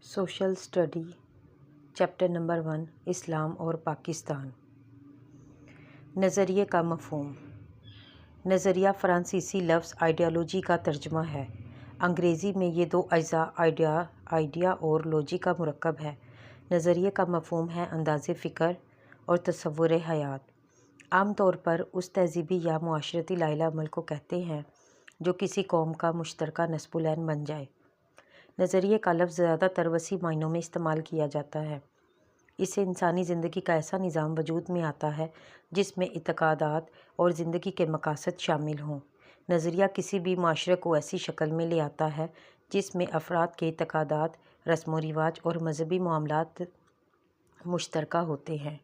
Social study chapter number 1 اسلام اور پاکستان۔ نظریے کا مفہوم۔ نظریہ فرانسیسی لفظ آئیڈیالوجی کا ترجمہ ہے۔ انگریزی میں یہ دو اجزاء آئیڈیا اور لوجی کا مرکب ہے۔ نظریے کا مفہوم ہے انداز فکر اور تصور حیات۔ عام طور پر اس تہذیبی یا معاشرتی لائحہ عمل کو کہتے ہیں جو کسی قوم کا مشترکہ نصب العین بن جائے۔ نظریے کا لفظ زیادہ تر وسیع معنوں میں استعمال کیا جاتا ہے۔ اس سے انسانی زندگی کا ایسا نظام وجود میں آتا ہے جس میں اعتقادات اور زندگی کے مقاصد شامل ہوں۔ نظریہ کسی بھی معاشرے کو ایسی شکل میں لے آتا ہے جس میں افراد کے اعتقادات، رسم و رواج اور مذہبی معاملات مشترکہ ہوتے ہیں۔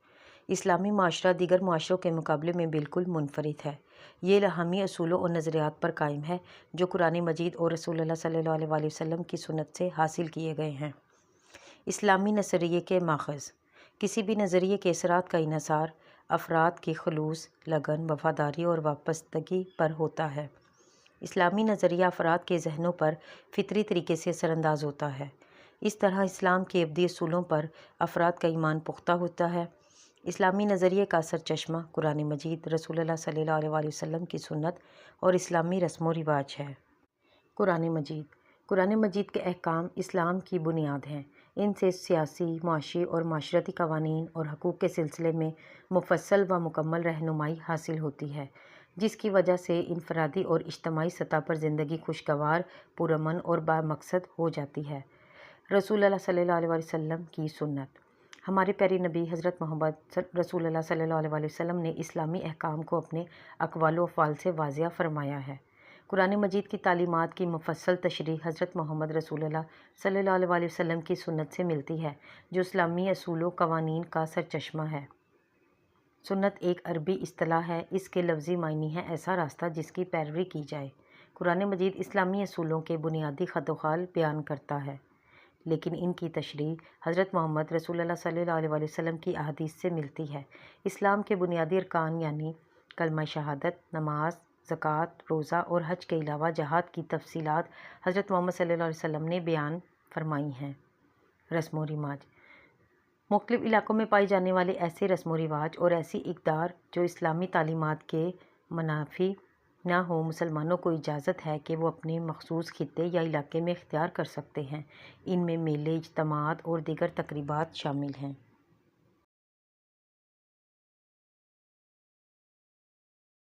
اسلامی معاشرہ دیگر معاشروں کے مقابلے میں بالکل منفرد ہے۔ یہ الہامی اصولوں اور نظریات پر قائم ہے جو قرآن مجید اور رسول اللہ صلی اللہ علیہ وسلم کی سنت سے حاصل کیے گئے ہیں۔ اسلامی نظریے کے ماخذ۔ کسی بھی نظریے کے اثرات کا انحصار افراد کی خلوص، لگن، وفاداری اور وابستگی پر ہوتا ہے۔ اسلامی نظریہ افراد کے ذہنوں پر فطری طریقے سے اثر انداز ہوتا ہے۔ اس طرح اسلام کے ابدی اصولوں پر افراد کا ایمان پختہ ہوتا ہے۔ اسلامی نظریے کا سرچشمہ قرآن مجید، رسول اللہ صلی اللہ علیہ وسلم کی سنت اور اسلامی رسم و رواج ہے۔ قرآن مجید۔ قرآن مجید کے احکام اسلام کی بنیاد ہیں۔ ان سے سیاسی، معاشی اور معاشرتی قوانین اور حقوق کے سلسلے میں مفصل و مکمل رہنمائی حاصل ہوتی ہے، جس کی وجہ سے انفرادی اور اجتماعی سطح پر زندگی خوشگوار، پرامن اور بامقصد ہو جاتی ہے۔ رسول اللہ صلی اللہ علیہ وسلم کی سنت۔ ہمارے پیارے نبی حضرت محمد رسول اللہ صلی اللہ علیہ وسلم نے اسلامی احکام کو اپنے اقوال و افعال سے واضح فرمایا ہے۔ قرآن مجید کی تعلیمات کی مفصل تشریح حضرت محمد رسول اللہ صلی اللہ علیہ وسلم کی سنت سے ملتی ہے جو اسلامی اصول و قوانین کا سرچشمہ ہے۔ سنت ایک عربی اصطلاح ہے۔ اس کے لفظی معنی ہے ایسا راستہ جس کی پیروی کی جائے۔ قرآن مجید اسلامی اصولوں کے بنیادی خط و خال بیان کرتا ہے، لیکن ان کی تشریح حضرت محمد رسول اللہ صلی اللہ علیہ وسلم کی احادیث سے ملتی ہے۔ اسلام کے بنیادی ارکان یعنی کلمہ شہادت، نماز، زکوٰۃ، روزہ اور حج کے علاوہ جہاد کی تفصیلات حضرت محمد صلی اللہ علیہ وسلم نے بیان فرمائی ہیں۔ رسم و رواج۔ مختلف علاقوں میں پائے جانے والے ایسے رسم و رواج اور ایسی اقدار جو اسلامی تعلیمات کے منافی نہ ہوں، مسلمانوں کو اجازت ہے کہ وہ اپنے مخصوص خطے یا علاقے میں اختیار کر سکتے ہیں۔ ان میں میلے، اجتماعات اور دیگر تقریبات شامل ہیں۔